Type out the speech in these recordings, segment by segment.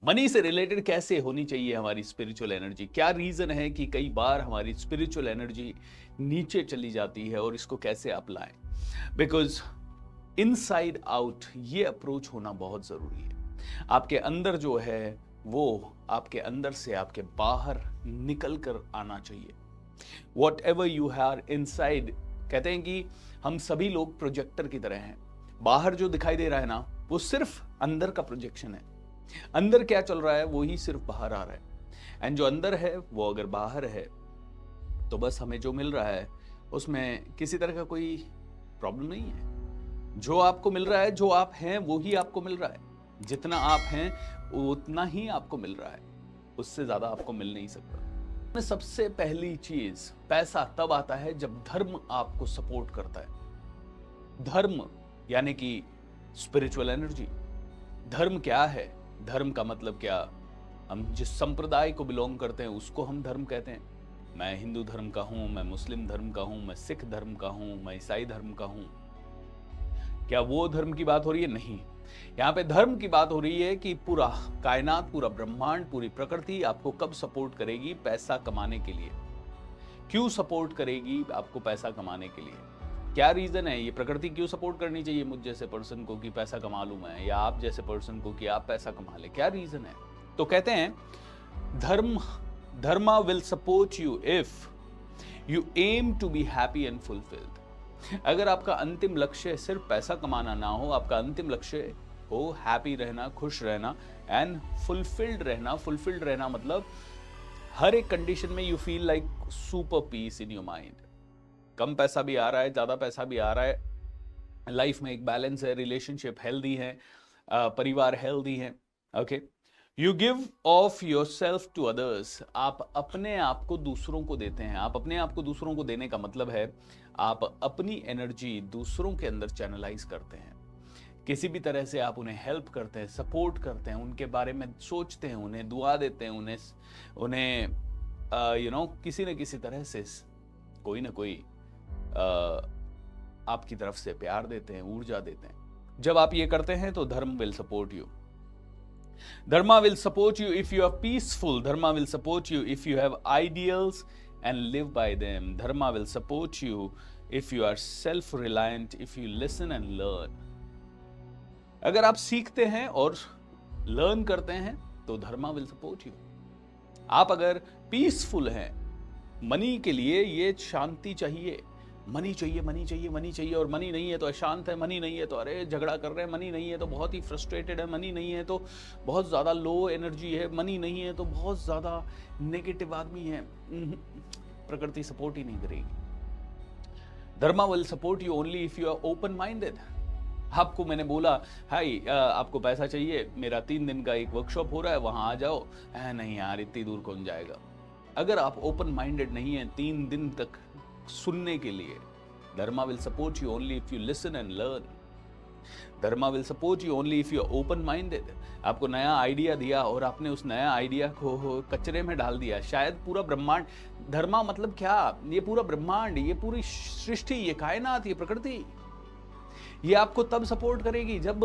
Money से related कैसे होनी चाहिए हमारी स्पिरिचुअल एनर्जी, क्या रीजन है कि कई बार हमारी स्पिरिचुअल एनर्जी नीचे चली जाती है और इसको कैसे अप्लाई। बिकॉज इनसाइड आउट ये अप्रोच होना बहुत जरूरी है। आपके अंदर जो है वो आपके अंदर से आपके बाहर निकल कर आना चाहिए। What ever you have inside, कहते हैं कि हम सभी लोग प्रोजेक्टर की तरह हैं। बाहर जो दिखाई दे रहा है ना वो सिर्फ अंदर का प्रोजेक्शन है। अंदर क्या चल रहा है वो ही सिर्फ बाहर आ रहा है। एंड जो अंदर है वो अगर बाहर है तो बस हमें जो मिल रहा है उसमें किसी तरह का कोई प्रॉब्लम नहीं है। जो आपको मिल रहा है, जो आप हैं वो ही आपको मिल रहा है। जितना आप हैं उतना ही आपको मिल रहा है, उससे ज्यादा आपको मिल नहीं सकता। में सबसे पहली चीज, पैसा तब आता है जब धर्म आपको सपोर्ट करता है। धर्म यानी कि स्पिरिचुअल एनर्जी। धर्म क्या है? धर्म का मतलब क्या? हम जिस संप्रदाय को बिलोंग करते हैं उसको हम धर्म कहते हैं। मैं हिंदू धर्म का हूं, मैं मुस्लिम धर्म का हूं, मैं सिख धर्म का हूं, मैं ईसाई धर्म का हूं। क्या वो धर्म की बात हो रही है? नहीं। यहां पे धर्म की बात हो रही है कि पूरा कायनात, पूरा ब्रह्मांड, पूरी प्रकृति आपको कब सपोर्ट करेगी? पैसा कमाने के लिए। क्यों सपोर्ट करेगी आपको पैसा कमाने के लिए? क्या रीजन है? ये प्रकृति क्यों सपोर्ट करनी चाहिए मुझ जैसे पर्सन को कि पैसा कमा लूं मैं, या आप जैसे पर्सन को कि आप पैसा कमा ले? क्या रीजन है? तो कहते हैं dharma will support you if you aim to be happy and fulfilled. अगर आपका अंतिम लक्ष्य सिर्फ पैसा कमाना ना हो, आपका अंतिम लक्ष्य हो हैप्पी रहना, खुश रहना एंड फुलफिल्ड रहना। फुलफिल्ड रहना मतलब हर एक कंडीशन में you feel like super peace in your mind. कम पैसा भी आ रहा है, ज्यादा पैसा भी आ रहा है, लाइफ में एक बैलेंस है, रिलेशनशिप हेल्दी है, परिवार हेल्दी है। Okay, you give of yourself to others. आप अपने आप को दूसरों को देते हैं। आप अपने आप को दूसरों को देने का मतलब है आप अपनी एनर्जी दूसरों के अंदर चैनलाइज करते हैं। किसी भी तरह से आप उन्हें हेल्प करते हैं, सपोर्ट करते हैं, उनके बारे में सोचते हैं, उन्हें दुआ देते हैं, उन्हें किसी न किसी तरह से कोई ना कोई आपकी तरफ से प्यार देते हैं, ऊर्जा देते हैं। जब आप ये करते हैं तो धर्म will support you. Dharma will support you if you are peaceful. Dharma will support you if you have ideals and live by them. Dharma will support you if you are self-reliant, if you listen and learn. अगर आप सीखते हैं और learn करते हैं तो धर्मा will support you. आप अगर पीसफुल हैं, मनी के लिए ये शांति चाहिए, मनी चाहिए, मनी चाहिए, मनी चाहिए, और मनी नहीं है तो अशांत है, मनी नहीं है तो अरे झगड़ा कर रहे हैं, मनी नहीं है तो बहुत ही फ्रस्ट्रेटेड है, मनी नहीं है तो बहुत ज़्यादा लो एनर्जी है, मनी नहीं है तो बहुत ज़्यादा नेगेटिव आदमी है। प्रकृति सपोर्ट ही नहीं करेगी। Dharma will support you only if you are open minded. आपको मैंने बोला हाई आपको पैसा चाहिए, मेरा 3 दिन का एक वर्कशॉप हो रहा है, वहां आ जाओ। नहीं यार इतनी दूर कौन जाएगा। अगर आप ओपन माइंडेड नहीं है 3 दिन तक सुनने के लिए, dharma will support you only if you listen and learn. Dharma will support you only if you are open minded. आपको नया आइडिया दिया और आपने उस नया आइडिया को कचरे में डाल दिया। शायद पूरा ब्रह्मांड, धर्मा मतलब क्या? ये पूरा ब्रह्मांड, ये पूरी सृष्टि, ये कायनात, ये प्रकृति, ये आपको तब सपोर्ट करेगी जब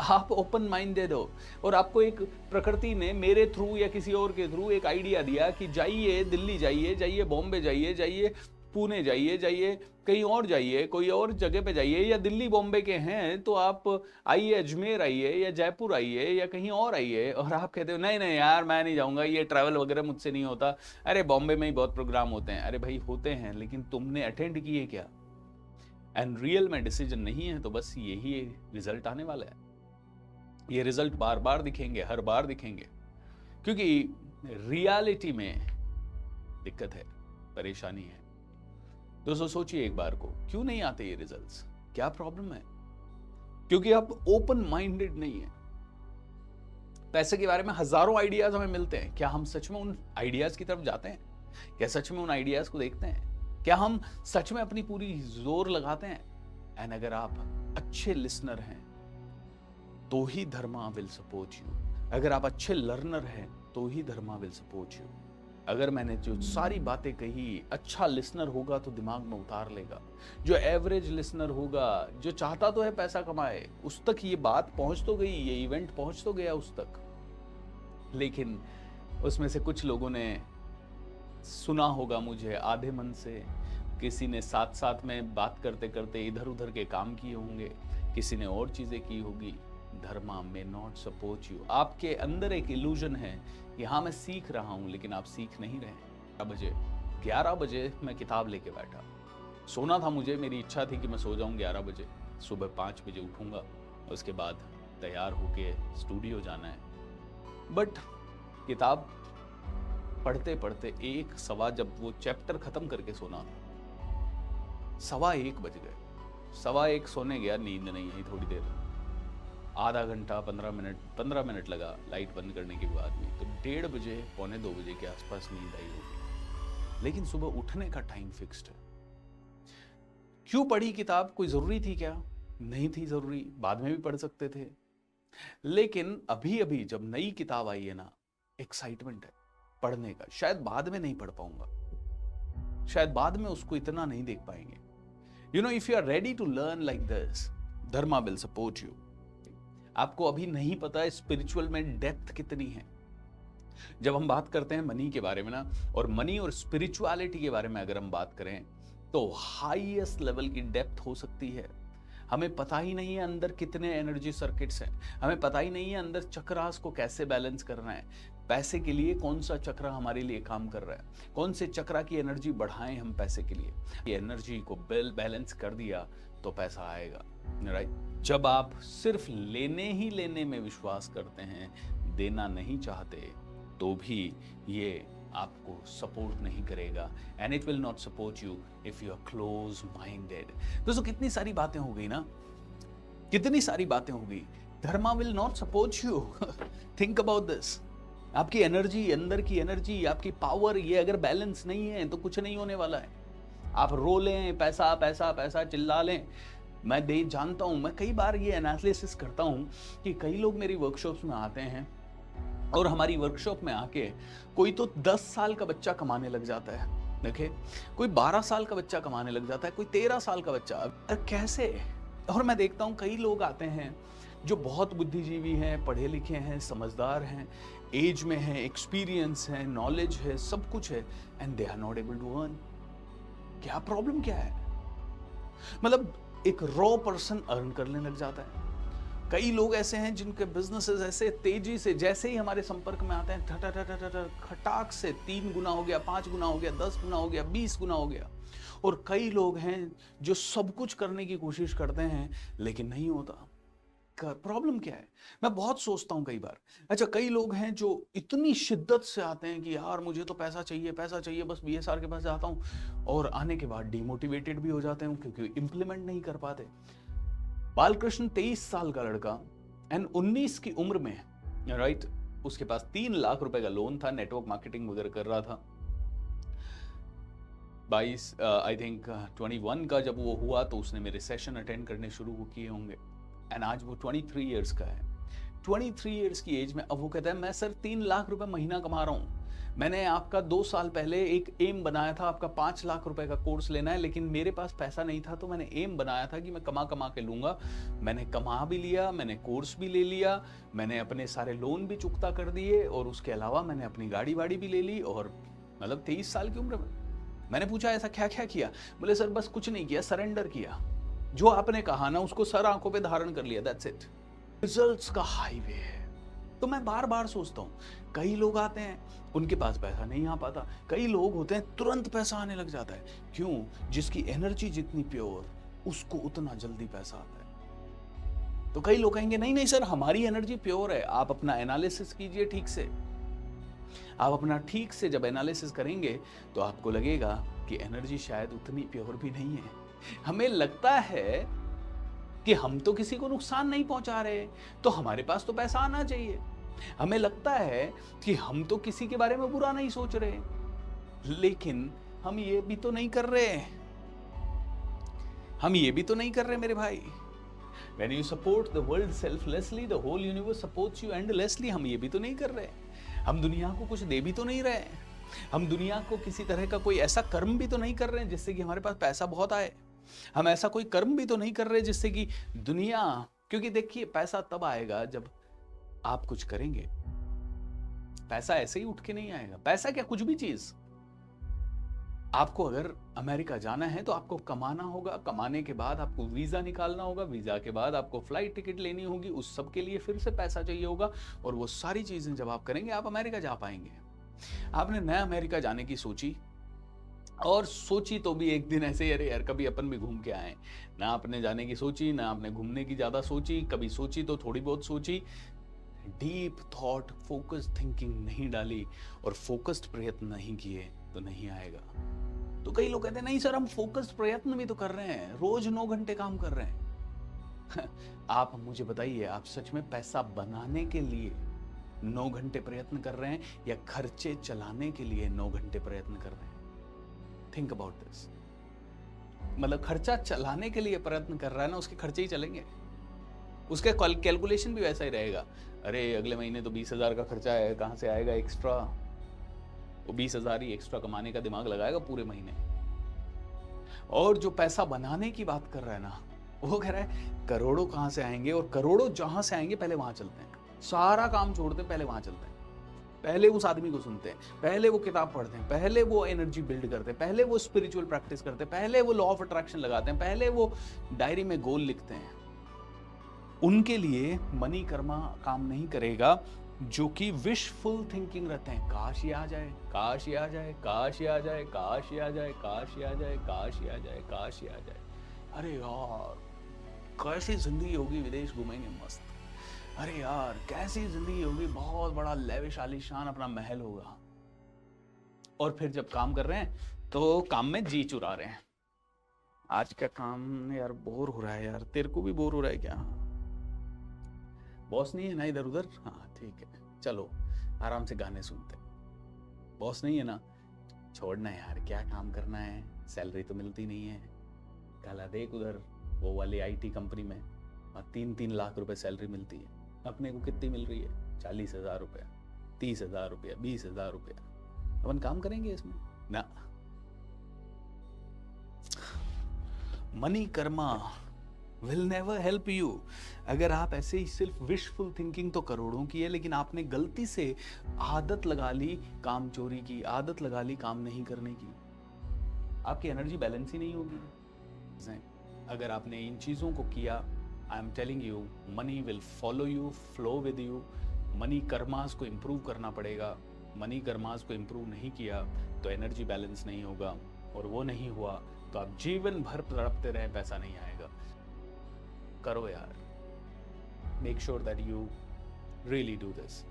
आप ओपन माइंडेड हो। और आपको एक प्रकृति ने मेरे थ्रू या किसी और के थ्रू एक आइडिया दिया कि जाइए दिल्ली, जाइए बॉम्बे, जाइए पुणे, जाइए कहीं और, जाइए कोई और जगह पे जाइए, या दिल्ली बॉम्बे के हैं तो आप आइए अजमेर आइए या जयपुर आइए या कहीं और आइए। और आप कहते हो नहीं नहीं यार मैं नहीं जाऊंगा, ये ट्रैवल वगैरह मुझसे नहीं होता, अरे बॉम्बे में ही बहुत प्रोग्राम होते हैं। अरे भाई होते हैं, लेकिन तुमने अटेंड किए क्या? एंड रियल में डिसीजन नहीं है तो बस यही रिजल्ट आने वाला है। ये रिजल्ट बार बार दिखेंगे, हर बार दिखेंगे, क्योंकि रियलिटी में दिक्कत है, परेशानी है। दोस्तों सोचिए एक बार को, क्यों नहीं आते ये रिजल्ट्स? क्या प्रॉब्लम है? क्योंकि आप ओपन माइंडेड नहीं है। पैसे के बारे में हजारों आइडियाज हमें मिलते हैं, क्या हम सच में उन आइडियाज की तरफ जाते हैं? क्या सच में उन आइडियाज को देखते हैं? क्या हम सच में अपनी पूरी जोर लगाते हैं? एंड अगर आप अच्छे लिसनर हैं तो ही धर्मा विल सपोर्ट यू। अगर आप अच्छे लर्नर हैं तो ही धर्मा विल सपोर्ट यू। अगर मैंने जो सारी बातें कही, अच्छा लिसनर होगा तो दिमाग में उतार लेगा। जो एवरेज लिसनर होगा, जो चाहता तो है पैसा कमाए, उस तक ये बात पहुंच तो गई, ये इवेंट पहुंच तो गया उस तक, लेकिन उसमें से कुछ लोगों ने सुना होगा मुझे आधे मन से, किसी ने साथ साथ में बात करते करते इधर उधर के काम किए होंगे, किसी ने और चीजें की होगी। धर्मा मे नॉट सपोर्ट यू। आपके अंदर एक इल्यूजन है कि हाँ मैं सीख रहा हूं, लेकिन आप सीख नहीं रहे। 11 बजे मैं किताब लेके बैठा, सोना था मुझे, मेरी इच्छा थी कि मैं सो जाऊं 11 बजे, सुबह 5 बजे उठूंगा, उसके बाद तैयार होके स्टूडियो जाना है। बट किताब पढ़ते पढ़ते एक सवा, जब वो चैप्टर खत्म करके सोना था, 1:15 बज गए। 1:15 सोने गया, नींद नहीं आई थोड़ी देर, आधा घंटा 15 मिनट लगा लाइट बंद करने के बाद भी, तो 1:30 बजे 1:45 बजे के आसपास नींद आई होगी। लेकिन सुबह उठने का टाइम फिक्स्ड है। क्यों पढ़ी किताब? कोई जरूरी थी क्या? नहीं थी जरूरी, बाद में भी पढ़ सकते थे। लेकिन अभी अभी जब नई किताब आई है ना, एक्साइटमेंट है पढ़ने का। शायद बाद में नहीं पढ़ पाऊंगा, शायद बाद में उसको इतना नहीं देख पाएंगे। You know, if you are ready to learn like this, dharma will support you. आपको अभी नहीं पता स्पिरिचुअल में डेप्थ कितनी है। जब हम बात करते हैं मनी के बारे में ना, और मनी और स्पिरिचुअलिटी के बारे में अगर हम बात करें, तो हाईएस्ट लेवल की डेप्थ हो सकती है। हमें पता ही नहीं है अंदर कितने एनर्जी सर्किट्स हैं, हमें पता ही नहीं है अंदर चक्रास को कैसे बैलेंस करना है, पैसे के लिए कौन सा चक्र हमारे लिए काम कर रहा है, कौन से चक्र की एनर्जी बढ़ाएं हम पैसे के लिए। ये एनर्जी को बैलेंस कर दिया तो पैसा आएगा, राइट। जब आप सिर्फ लेने ही लेने में विश्वास करते हैं, देना नहीं चाहते, तो भी ये आपको सपोर्ट नहीं करेगा, and it will not support you if you are close minded. दोस्तों, कितनी सारी बातें हो गई ना, कितनी सारी बातें हो गई। Dharma will not support you. Think about this. आपकी एनर्जी, अंदर की एनर्जी, आपकी पावर, ये अगर बैलेंस नहीं है तो कुछ नहीं होने वाला है। आप रो लें, पैसा पैसा पैसा चिल्ला लें, मैं जानता हूं, मैं कई बार ये एनालिसिस करता हूं कि कई लोग मेरी वर्कशॉप्स में आते हैं और हमारी वर्कशॉप में आके कोई तो 10 साल का बच्चा कमाने लग जाता है, देखे, कोई 12 साल का बच्चा कमाने लग जाता है, कोई 13 साल का बच्चा, कैसे? और मैं देखता हूं कई लोग आते हैं जो बहुत बुद्धिजीवी हैं, पढ़े लिखे हैं, समझदार हैं, एज में हैं, एक्सपीरियंस है, नॉलेज है, सब कुछ है, and they are not able to earn. क्या प्रॉब्लम क्या है? मतलब एक रॉ पर्सन अर्न करने लग जाता है। कई लोग ऐसे हैं जिनके बिजनेसेस ऐसे तेजी से, जैसे ही हमारे संपर्क में आते हैं, खटाक से 3 गुना हो गया, 5 गुना हो गया, 10 गुना हो गया, 20 गुना हो गया। और कई लोग हैं जो सब कुछ करने की कोशिश करते हैं लेकिन नहीं होता। प्रॉब्लम क्या है? मैं बहुत सोचता हूं कई बार। अच्छा, कई लोग हैं जो इतनी शिद्दत से आते हैं कि यार मुझे तो पैसा चाहिए, पैसा चाहिए, बस बीएसआर के पास जाता हूं, और आने के बाद डिमोटिवेटेड भी हो जाते हैं क्योंकि इंप्लीमेंट नहीं कर पाते। बालकृष्ण 23 साल का लड़का एंड 19 की उम्र में, राइट, उसके पास 3 लाख रुपए का लोन था, नेटवर्क मार्केटिंग वगैरह कर रहा था। 22 आई थिंक 21 का जब वो हुआ तो उसने मेरे सेशन अटेंड करने शुरू किए होंगे, एंड आज वो 23 इयर्स का है। 23 इयर्स की एज में अब वो कहता है मैं सर 3 लाख रुपए महीना कमा रहा हूँ। मैंने आपका 2 साल पहले एक एम बनाया था, आपका 5 लाख रुपए का कोर्स लेना है, लेकिन मेरे पास पैसा नहीं था, तो मैंने एम बनाया था कि मैं कमा कमा के लूंगा। मैंने कमा भी लिया, मैंने कोर्स भी ले लिया, मैंने अपने सारे लोन भी चुकता कर दिए, और उसके अलावा मैंने अपनी गाड़ी वाड़ी भी ले ली, और मतलब 23 साल की उम्र में। मैंने पूछा ऐसा क्या क्या किया? बोले सर बस कुछ नहीं किया, सरेंडर किया, जो आपने कहा ना उसको सर आंखों पे धारण कर लिया, दैट्स इट। रिजल्ट्स का हाईवे है। तो मैं बार बार सोचता हूं, कई लोग आते हैं उनके पास पैसा नहीं आ पाता, कई लोग होते हैं तुरंत पैसा आने लग जाता है। क्यों? जिसकी एनर्जी जितनी प्योर, उसको उतना जल्दी पैसा आता है। तो कई लोग कहेंगे नहीं नहीं सर हमारी एनर्जी प्योर है। आप अपना एनालिसिस कीजिए ठीक से। आप अपना ठीक से जब एनालिसिस करेंगे तो आपको लगेगा कि एनर्जी शायद उतनी प्योर भी नहीं है। हमें लगता है कि हम तो किसी को नुकसान नहीं पहुंचा रहे, तो हमारे पास तो पैसा आना चाहिए। हमें लगता है कि हम तो किसी के बारे में बुरा नहीं सोच रहे, लेकिन हम ये भी तो नहीं कर रहे, हम ये भी तो नहीं कर रहे मेरे भाई। When you support the world selflessly, the whole universe supports you endlessly। हम ये भी तो नहीं कर रहे, हम दुनिया को कुछ दे भी तो नहीं रहे, हम दुनिया को किसी तरह का कोई ऐसा कर्म भी तो नहीं कर रहे हैं जिससे कि हमारे पास पैसा बहुत आए। हम ऐसा कोई कर्म भी तो नहीं कर रहे जिससे कि दुनिया, क्योंकि देखिए पैसा तब आएगा जब आप कुछ करेंगे। पैसा ऐसे ही उठ के नहीं आएगा। पैसा क्या, कुछ भी चीज। आपको अगर अमेरिका जाना है तो आपको कमाना होगा, कमाने के बाद आपको वीजा निकालना होगा, वीजा के बाद आपको फ्लाइट टिकट लेनी होगी, उस सब के लिए फिर से पैसा चाहिए होगा, और वो सारी चीजें जब आप करेंगे आप अमेरिका जा पाएंगे। आपने नया अमेरिका जाने की सोची, और सोची तो भी एक दिन ऐसे, अरे यार कभी अपन भी घूम के आए, ना आपने जाने की सोची, ना आपने घूमने की ज्यादा सोची, कभी सोची तो थोड़ी बहुत सोची, डीप थॉट, फोकस्ड थिंकिंग नहीं डाली और फोकस्ड प्रयत्न नहीं किए तो नहीं आएगा। तो कई लोग कहते हैं नहीं सर हम फोकस्ड प्रयत्न भी तो कर रहे हैं, रोज 9 घंटे काम कर रहे हैं। आप मुझे बताइए, आप सच में पैसा बनाने के लिए 9 घंटे प्रयत्न कर रहे हैं या खर्चे चलाने के लिए 9 घंटे प्रयत्न कर रहे हैं? Think about this. मतलब खर्चा चलाने के लिए प्रयत्न कर रहा है ना, उसके खर्चे ही चलेंगे, उसका कैलकुलेशन भी वैसा ही रहेगा। अरे अगले महीने तो 20,000 का खर्चा है, कहां से आएगा एक्स्ट्रा? वो 20,000 ही एक्स्ट्रा कमाने का दिमाग लगाएगा पूरे महीने। और जो पैसा बनाने की बात कर रहा है ना, वो कह रहा है करोड़ों कहां से आएंगे, और करोड़ों जहां से आएंगे पहले वहां चलते हैं, सारा काम छोड़ते हैं, पहले वहां चलते हैं, पहले उस आदमी को सुनते हैं, पहले वो किताब पढ़ते हैं, पहले वो एनर्जी बिल्ड करते हैं, पहले वो स्पिरिचुअल प्रैक्टिस करते हैं, पहले वो लॉ ऑफ अट्रैक्शन लगाते हैं, पहले वो डायरी में गोल लिखते हैं। उनके लिए मनी कर्मा काम नहीं करेगा, जो कि विशफुल थिंकिंग रहते हैं। काश ये आ जाए, काश ये आ जाए, काश ये आ जाए, काश ये आ जाए, काश ये आ जाए, काश ये आ जाए, काश ये आ जाए। अरे यार कैसी जिंदगी होगी, विदेश घूमेंगे मस्त। अरे यार कैसी जिंदगी होगी, बहुत बड़ा लेविश आलीशान अपना महल होगा। और फिर जब काम कर रहे हैं तो काम में जी चुरा रहे हैं। आज का काम यार बोर हो रहा है, यार तेरे को भी बोर हो रहा है क्या? बॉस नहीं है ना इधर उधर? हाँ ठीक है, चलो आराम से गाने सुनते। बॉस नहीं है ना, छोड़ना यार, क्या काम करना है, सैलरी तो मिलती नहीं है। काला देख उधर वो वाली आईटी कंपनी में 3-3 लाख रुपए सैलरी मिलती है, अपने को कितनी मिल रही है? 40,000 रुपया, 30,000 रुपया, 20,000 रुपया। अपन काम करेंगे इसमें ना। Money Karma will never help you. अगर आप ऐसे ही सिर्फ विशफुल थिंकिंग तो करोड़ों की है, लेकिन आपने गलती से आदत लगा ली काम चोरी की, आदत लगा ली काम नहीं करने की, आपकी एनर्जी बैलेंस ही नहीं होगी। अगर आपने इन चीजों को किया, I am telling you, money will follow you, flow with you. Money karmas को इंप्रूव करना पड़ेगा। मनी कर्मास को इंप्रूव नहीं किया तो एनर्जी बैलेंस नहीं होगा, और वो नहीं हुआ तो आप जीवन भर तड़पते रहे, पैसा नहीं आएगा। करो यार, make sure that you really do this.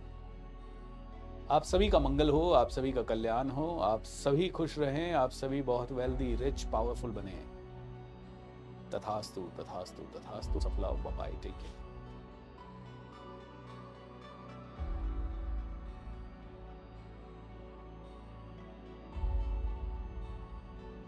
आप सभी का मंगल हो, आप सभी का कल्याण हो, आप सभी खुश रहें, आप सभी बहुत वेल्दी, रिच, पावरफुल बने। तथास्तु तथास्तु तथास्तु। सफला बाय, टेक केयर।